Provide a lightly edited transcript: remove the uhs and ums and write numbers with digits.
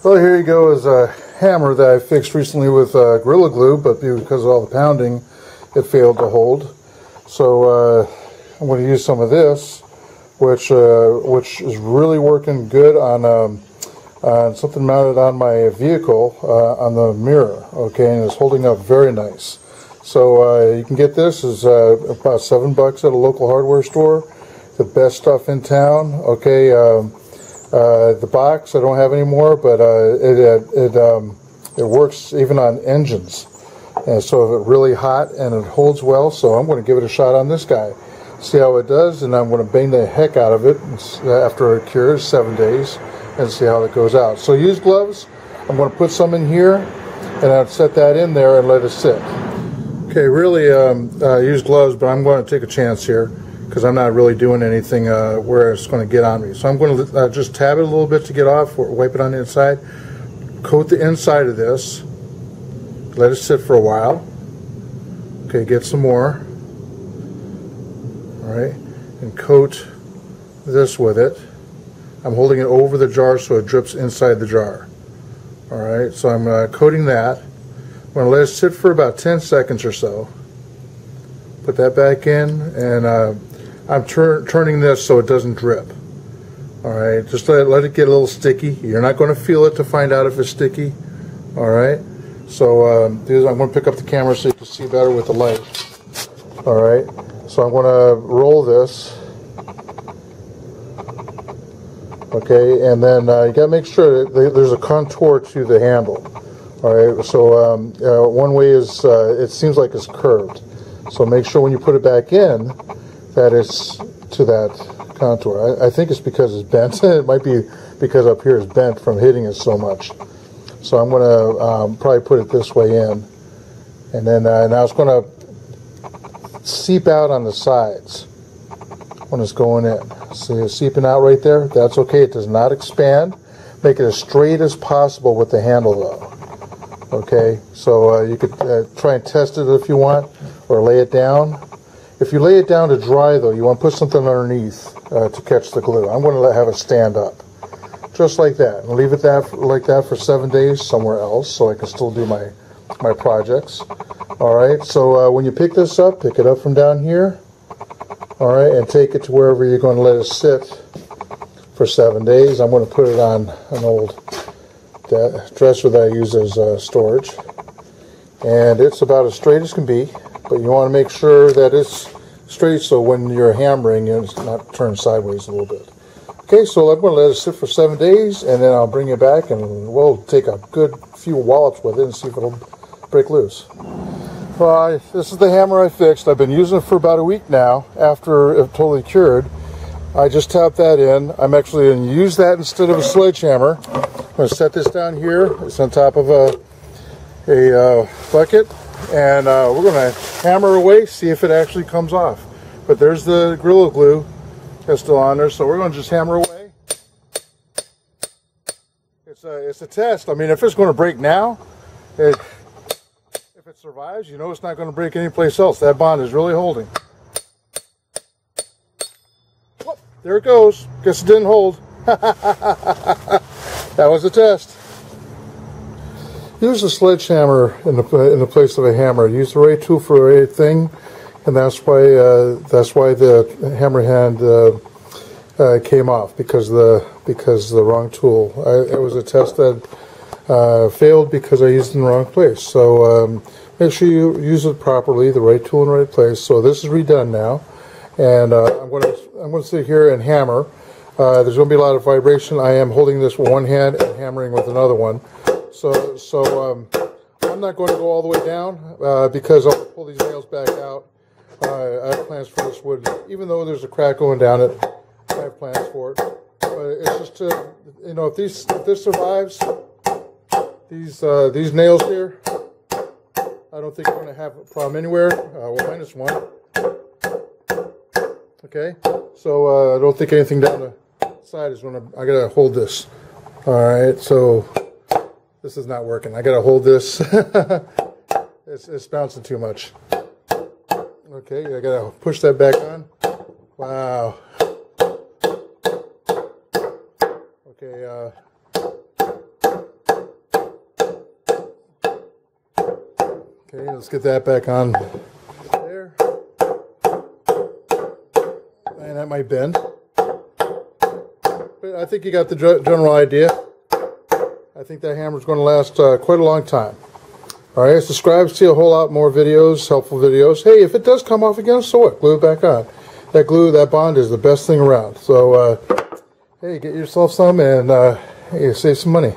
Well, here you go is a hammer that I fixed recently with Gorilla Glue, but because of all the pounding, it failed to hold. So I'm going to use some of this, which is really working good on something mounted on my vehicle on the mirror. Okay, and it's holding up very nice. So you can get this is about $7 at a local hardware store. The best stuff in town. Okay. The box I don't have anymore, but it works even on engines, and so it's really hot and it holds well. So I'm going to give it a shot on this guy, see how it does, and I'm going to bang the heck out of it after it cures 7 days and see how it goes out. So use gloves. I'm going to put some in here and I'll set that in there and let it sit. Okay, really use gloves, but I'm going to take a chance here, because I'm not really doing anything where it's going to get on me. So I'm going to just tab it a little bit to get off, or wipe it on the inside. Coat the inside of this. Let it sit for a while. Okay, get some more. Alright, and coat this with it. I'm holding it over the jar so it drips inside the jar. Alright, so I'm coating that. I'm going to let it sit for about 10 seconds or so. Put that back in, and I'm turning this so it doesn't drip. Alright, just let it get a little sticky. You're not going to feel it to find out if it's sticky. Alright, so I'm going to pick up the camera so you can see better with the light. Alright, so I'm going to roll this. Okay, and then you got to make sure that there's a contour to the handle. Alright, so one way is it seems like it's curved. So make sure when you put it back in that it's to that contour. I think it's because it's bent. It might be because up here is bent from hitting it so much. So I'm going to probably put it this way in. And then now it's going to seep out on the sides when it's going in. See it's seeping out right there? That's okay. It does not expand. Make it as straight as possible with the handle though. Okay, so you could try and test it if you want, or lay it down. If you lay it down to dry, though, you want to put something underneath to catch the glue. I'm going to have it stand up, just like that. And leave it like that for 7 days somewhere else, so I can still do my projects. All right, so when you pick this up, pick it up from down here. All right, and take it to wherever you're going to let it sit for 7 days. I'm going to put it on an old dresser that I use as storage, and it's about as straight as can be, but you want to make sure that it's straight so when you're hammering it's not turned sideways a little bit. Okay, so I'm going to let it sit for 7 days, and then I'll bring it back and we'll take a good few wallops with it and see if it'll break loose. Well, this is the hammer I fixed. I've been using it for about a week now after it totally cured. I just tapped that in. I'm actually going to use that instead of a sledgehammer. I'm going to set this down here. It's on top of a bucket, and we're going to hammer away, see if it actually comes off. But there's the Gorilla Glue that's still on there, so we're going to just hammer away. It's a test. I mean, if it's going to break now, if it survives, you know it's not going to break anyplace else. That bond is really holding. Whoop, there it goes. Guess it didn't hold. That was a test. Use a sledgehammer in the place of a hammer. Use the right tool for the right thing, and that's why the hammer hand came off, because the wrong tool. It was a test that failed because I used it in the wrong place. So make sure you use it properly, the right tool in the right place. So this is redone now, and I'm going to sit here and hammer. There's going to be a lot of vibration. I am holding this with one hand and hammering with another one. So I'm not going to go all the way down because I'll pull these nails back out. I have plans for this wood. Even though there's a crack going down it, I have plans for it. But it's just to, you know, if this survives, these nails here, I don't think we're going to have a problem anywhere. Well, minus one. Okay, so I don't think anything down the side is going to. I gotta hold this. All right, so this is not working. I gotta hold this. It's bouncing too much. Okay, I gotta push that back on. Wow. Okay, Okay, let's get that back on there. And that might bend. But I think you got the general idea. I think that hammer is going to last quite a long time. Alright, subscribe to see a whole lot more videos, helpful videos. Hey, if it does come off again, so what? Glue it back on. That glue, that Bond is the best thing around. So, hey, get yourself some and hey, save some money.